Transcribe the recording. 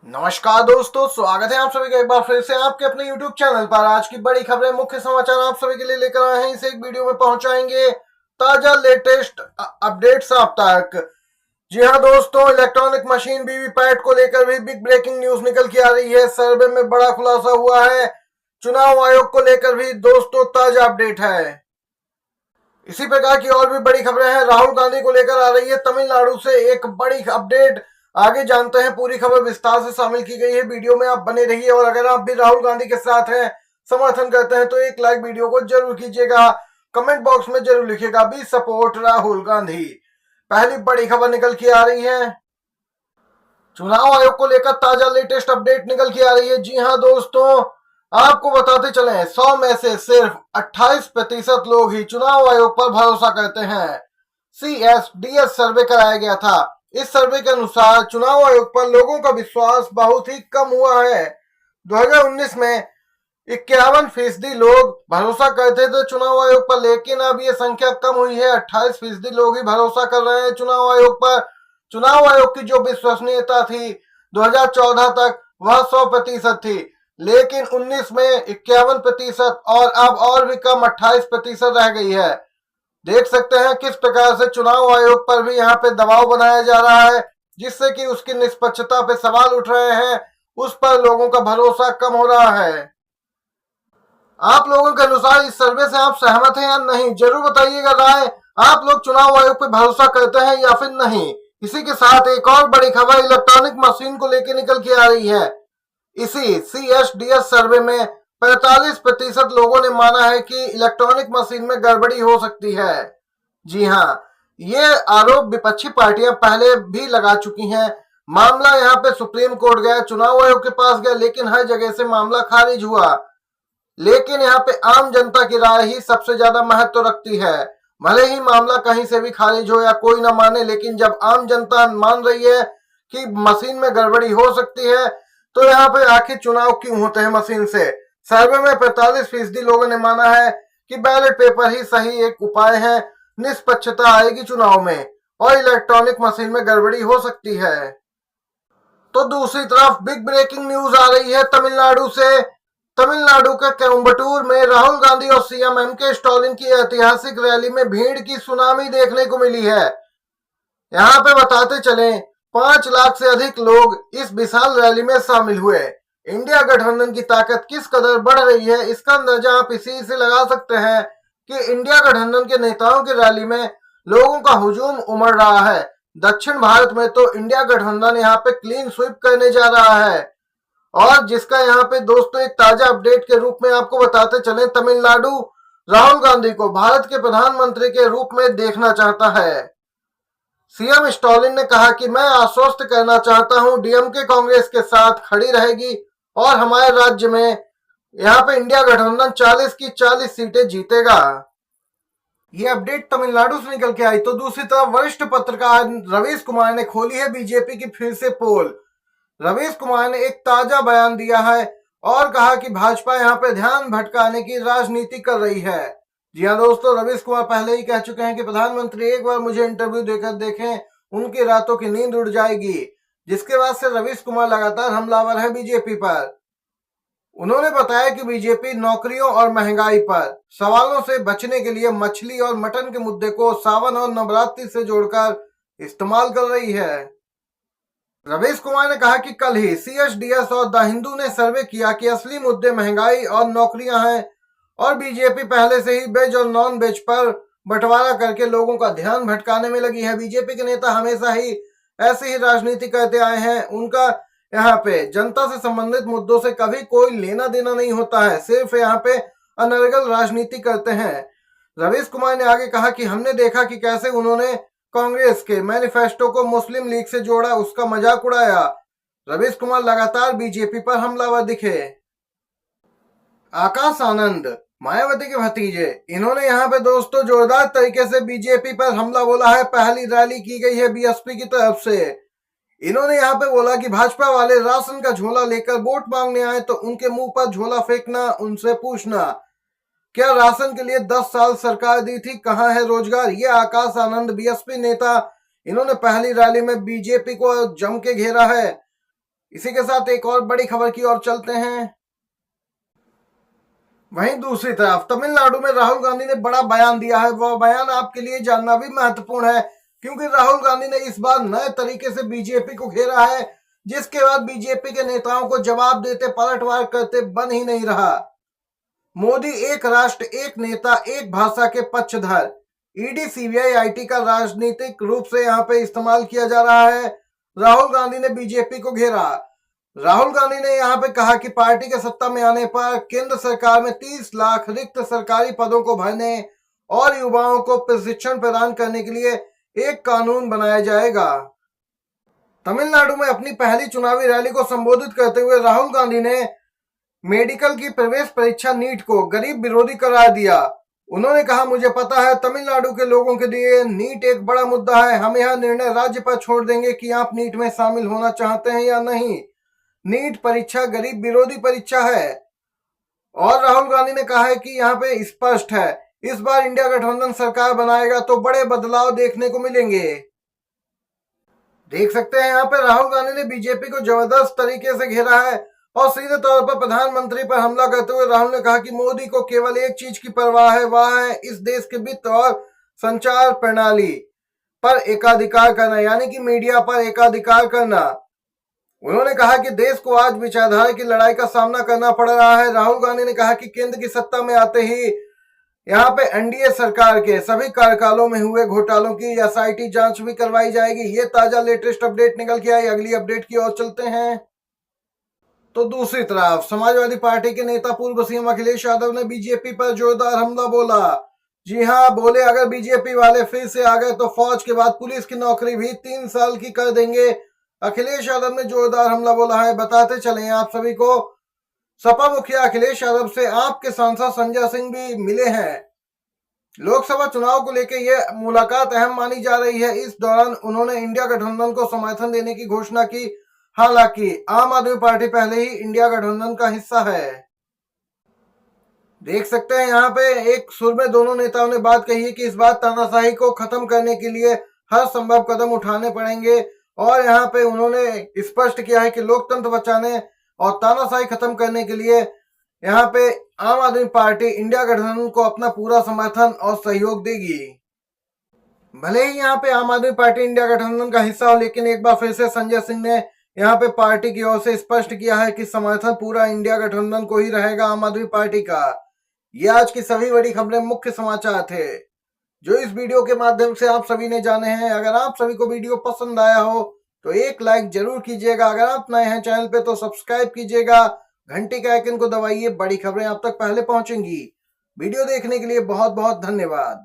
नमस्कार दोस्तों, स्वागत है आप सभी का एक बार फिर से आपके अपने YouTube चैनल पर। आज की बड़ी खबरें, मुख्य समाचार आप सभी के लिए लेकर आए हैं। इस एक वीडियो में पहुंचाएंगे ताजा लेटेस्ट अपडेट्स आप तक। जी हां दोस्तों, इलेक्ट्रॉनिक मशीन वीवीपैट को लेकर भी बिग ब्रेकिंग न्यूज निकल के आ रही है। सर्वे में बड़ा खुलासा हुआ है। चुनाव आयोग को लेकर भी दोस्तों ताजा अपडेट है। इसी प्रकार की और भी बड़ी खबरें हैं। राहुल गांधी को लेकर आ रही है तमिलनाडु से एक बड़ी अपडेट। आगे जानते हैं, पूरी खबर विस्तार से शामिल की गई है। वीडियो में आप बने रहिए और अगर आप भी राहुल गांधी के साथ हैं, समर्थन करते हैं, तो एक लाइक वीडियो को जरूर कीजिएगा। कमेंट बॉक्स में जरूर लिखिएगा बी सपोर्ट राहुल गांधी। पहली बड़ी खबर निकल के आ रही है। चुनाव आयोग को लेकर ताजा लेटेस्ट अपडेट निकल के आ रही है। जी हां दोस्तों, आपको बताते चले 100 में से सिर्फ 28% लोग ही चुनाव आयोग पर भरोसा करते हैं। CSDS सर्वे कराया गया था। इस सर्वे के अनुसार चुनाव आयोग पर लोगों का विश्वास बहुत ही कम हुआ है। 2019 में 51% लोग भरोसा करते थे चुनाव आयोग पर, लेकिन अब ये संख्या कम हुई है। 28% लोग ही भरोसा कर रहे हैं चुनाव आयोग पर। चुनाव आयोग की जो विश्वसनीयता थी 2014 तक, वह 100% थी, लेकिन 19 में 51% और अब और भी कम 28% रह गई है। देख सकते हैं किस प्रकार से चुनाव आयोग पर भी यहाँ पे दबाव बनाया जा रहा है, जिससे कि उसकी निष्पक्षता पे सवाल उठ रहे हैं। उस पर लोगों का भरोसा कम हो रहा है। आप लोगों के अनुसार इस सर्वे से आप सहमत हैं या नहीं, जरूर बताइएगा राय। आप लोग चुनाव आयोग पे भरोसा करते हैं या फिर नहीं। इसी के साथ एक और बड़ी खबर इलेक्ट्रॉनिक मशीन को लेकर निकल के आ रही है। इसी CSDS सर्वे में 45% लोगों ने माना है कि इलेक्ट्रॉनिक मशीन में गड़बड़ी हो सकती है। जी हां, ये आरोप विपक्षी पार्टियां पहले भी लगा चुकी हैं। मामला यहां पे सुप्रीम कोर्ट गया, चुनाव आयोग के पास गया, लेकिन हर जगह से मामला खारिज हुआ। लेकिन यहाँ पे आम जनता की राय ही सबसे ज्यादा महत्व रखती है। भले ही मामला कहीं से भी खारिज हो या कोई ना माने, लेकिन जब आम जनता मान रही है कि मशीन में गड़बड़ी हो सकती है, तो यहाँ पे आखिर चुनाव क्यों होते हैं मशीन से। सर्वे में 45% लोगों ने माना है कि बैलेट पेपर ही सही एक उपाय है, निष्पक्षता आएगी चुनाव में और इलेक्ट्रॉनिक मशीन में गड़बड़ी हो सकती है। तो दूसरी तरफ बिग ब्रेकिंग न्यूज आ रही है तमिलनाडु से। तमिलनाडु के कोयम्बटूर में राहुल गांधी और CM MK स्टालिन की ऐतिहासिक रैली में भीड़ की सुनामी देखने को मिली है। यहाँ पे बताते चले 5 लाख से अधिक लोग इस विशाल रैली में शामिल हुए। इंडिया गठबंधन की ताकत किस कदर बढ़ रही है, इसका अंदाजा आप इसी से लगा सकते हैं कि इंडिया गठबंधन के नेताओं की रैली में लोगों का हुजूम उमड़ रहा है। दक्षिण भारत में तो इंडिया गठबंधन यहाँ पे क्लीन स्वीप करने जा रहा है। और जिसका यहाँ पे दोस्तों एक ताजा अपडेट के रूप में आपको बताते चले, तमिलनाडु राहुल गांधी को भारत के प्रधानमंत्री के रूप में देखना चाहता है। CM स्टालिन ने कहा कि मैं आश्वस्त करना चाहता हूं, DMK कांग्रेस के साथ खड़ी रहेगी और हमारे राज्य में यहाँ पे इंडिया गठबंधन 40 की 40 सीटें जीतेगा। ये अपडेट तमिलनाडु से निकल के आई। तो दूसरी तरफ वरिष्ठ पत्रकार रवीश कुमार ने खोली है बीजेपी की फिर से पोल। रवीश कुमार ने एक ताजा बयान दिया है और कहा कि भाजपा यहाँ पे ध्यान भटकाने की राजनीति कर रही है। जी हाँ दोस्तों, रवीश कुमार पहले ही कह चुके हैं कि प्रधानमंत्री एक बार मुझे इंटरव्यू देकर देखें, उनकी रातों की नींद उड़ जाएगी। जिसके बाद से रवीश कुमार लगातार हमलावर है बीजेपी पर। उन्होंने बताया कि बीजेपी नौकरियों और महंगाई पर सवालों से बचने के लिए मछली और मटन के मुद्दे को सावन और नवरात्रि से जोड़कर इस्तेमाल कर रही है। रवीश कुमार ने कहा कि कल ही CSDS और द हिंदू ने सर्वे किया कि असली मुद्दे महंगाई और नौकरियां हैं और बीजेपी पहले से ही वेज और नॉन वेज पर बंटवारा करके लोगों का ध्यान भटकाने में लगी है। बीजेपी के नेता हमेशा ही ऐसी ही राजनीति करते आए हैं। उनका यहाँ पे जनता से संबंधित मुद्दों से कभी कोई लेना देना नहीं होता है, सिर्फ यहाँ पे अनर्गल राजनीति करते हैं। रवीश कुमार ने आगे कहा कि हमने देखा कि कैसे उन्होंने कांग्रेस के मैनिफेस्टो को मुस्लिम लीग से जोड़ा, उसका मजाक उड़ाया। रवीश कुमार लगातार बीजेपी पर हमलावर दिखे। आकाश आनंद मायावती के भतीजे, इन्होंने यहाँ पे दोस्तों जोरदार तरीके से बीजेपी पर हमला बोला है। पहली रैली की गई है BSP की तरफ से। इन्होंने यहाँ पे बोला कि भाजपा वाले राशन का झोला लेकर वोट मांगने आए तो उनके मुंह पर झोला फेंकना, उनसे पूछना क्या राशन के लिए 10 साल सरकार दी थी, कहां है रोजगार। ये आकाश आनंद BSP नेता, इन्होंने पहली रैली में बीजेपी को जम के घेरा है। इसी के साथ एक और बड़ी खबर की ओर चलते हैं। वहीं दूसरी तरफ तमिलनाडु में राहुल गांधी ने बड़ा बयान दिया है। वह बयान आपके लिए जानना भी महत्वपूर्ण है, क्योंकि राहुल गांधी ने इस बार नए तरीके से बीजेपी को घेरा है, जिसके बाद बीजेपी के नेताओं को जवाब देते पलटवार करते बन ही नहीं रहा। मोदी एक राष्ट्र एक नेता एक भाषा के पक्षधर। ईडी सीबीआई आईटी का राजनीतिक रूप से यहाँ पे इस्तेमाल किया जा रहा है। राहुल गांधी ने बीजेपी को घेरा। राहुल गांधी ने यहाँ पे कहा कि पार्टी के सत्ता में आने पर केंद्र सरकार में 30 लाख रिक्त सरकारी पदों को भरने और युवाओं को प्रशिक्षण प्रदान करने के लिए एक कानून बनाया जाएगा। तमिलनाडु में अपनी पहली चुनावी रैली को संबोधित करते हुए राहुल गांधी ने मेडिकल की प्रवेश परीक्षा नीट को गरीब विरोधी करार दिया। उन्होंने कहा, मुझे पता है तमिलनाडु के लोगों के लिए नीट एक बड़ा मुद्दा है। हम यह निर्णय राज्य पर छोड़ देंगे कि आप नीट में शामिल होना चाहते हैं या नहीं। नीट परीक्षा गरीब विरोधी परीक्षा है। और राहुल गांधी ने कहा है कि यहाँ पे स्पष्ट है, इस बार इंडिया गठबंधन सरकार बनाएगा तो बड़े बदलाव देखने को मिलेंगे। देख सकते हैं यहाँ पे राहुल गांधी ने बीजेपी को जबरदस्त तरीके से घेरा है और सीधे तौर पर प्रधानमंत्री पर हमला करते हुए राहुल ने कहा कि मोदी को केवल एक चीज की परवाह है, वह है इस देश के वित्त और संचार प्रणाली पर एकाधिकार करना, यानी कि मीडिया पर एकाधिकार करना। उन्होंने कहा कि देश को आज विचारधारा की लड़ाई का सामना करना पड़ रहा है। राहुल गांधी ने कहा कि केंद्र की सत्ता में आते ही यहाँ पे एनडीए सरकार के सभी कार्यकालों में हुए घोटालों की एसआईटी जांच भी करवाई जाएगी। ये ताजा लेटेस्ट अपडेट निकल के आई। अगली अपडेट की ओर चलते हैं। तो दूसरी तरफ समाजवादी पार्टी के नेता पूर्व सीएम अखिलेश यादव ने बीजेपी पर जोरदार हमला बोला। जी हां, बोले अगर बीजेपी वाले फिर से आ गए तो फौज के बाद पुलिस की नौकरी भी 3 साल की कर देंगे। अखिलेश यादव ने जोरदार हमला बोला है। बताते चले आप सभी को, सपा मुखिया अखिलेश यादव से आपके सांसद संजय सिंह भी मिले हैं। लोकसभा चुनाव को लेकर यह मुलाकात अहम मानी जा रही है। इस दौरान उन्होंने इंडिया गठबंधन को समर्थन देने की घोषणा की। हालांकि आम आदमी पार्टी पहले ही इंडिया गठबंधन का हिस्सा है। देख सकते हैं यहाँ पे एक सुर में दोनों नेताओं ने बात कही है कि इस बार तानाशाही को खत्म करने के लिए हर संभव कदम उठाने पड़ेंगे। और यहाँ पे उन्होंने स्पष्ट किया है कि लोकतंत्र बचाने और तानाशाही खत्म करने के लिए यहाँ पे आम आदमी पार्टी इंडिया गठबंधन को अपना पूरा समर्थन और सहयोग देगी। भले ही यहाँ पे आम आदमी पार्टी इंडिया गठबंधन का हिस्सा हो, लेकिन एक बार फिर से संजय सिंह ने यहाँ पे पार्टी की ओर से स्पष्ट किया है कि समर्थन पूरा इंडिया गठबंधन को ही रहेगा, आम आदमी पार्टी का। ये आज की सभी बड़ी खबरें, मुख्य समाचार थे जो इस वीडियो के माध्यम से आप सभी ने जाने हैं। अगर आप सभी को वीडियो पसंद आया हो तो एक लाइक जरूर कीजिएगा। अगर आप नए हैं चैनल पे तो सब्सक्राइब कीजिएगा, घंटी के आइकन को दबाइए। बड़ी खबरें आप तक पहले पहुंचेंगी। वीडियो देखने के लिए बहुत बहुत धन्यवाद।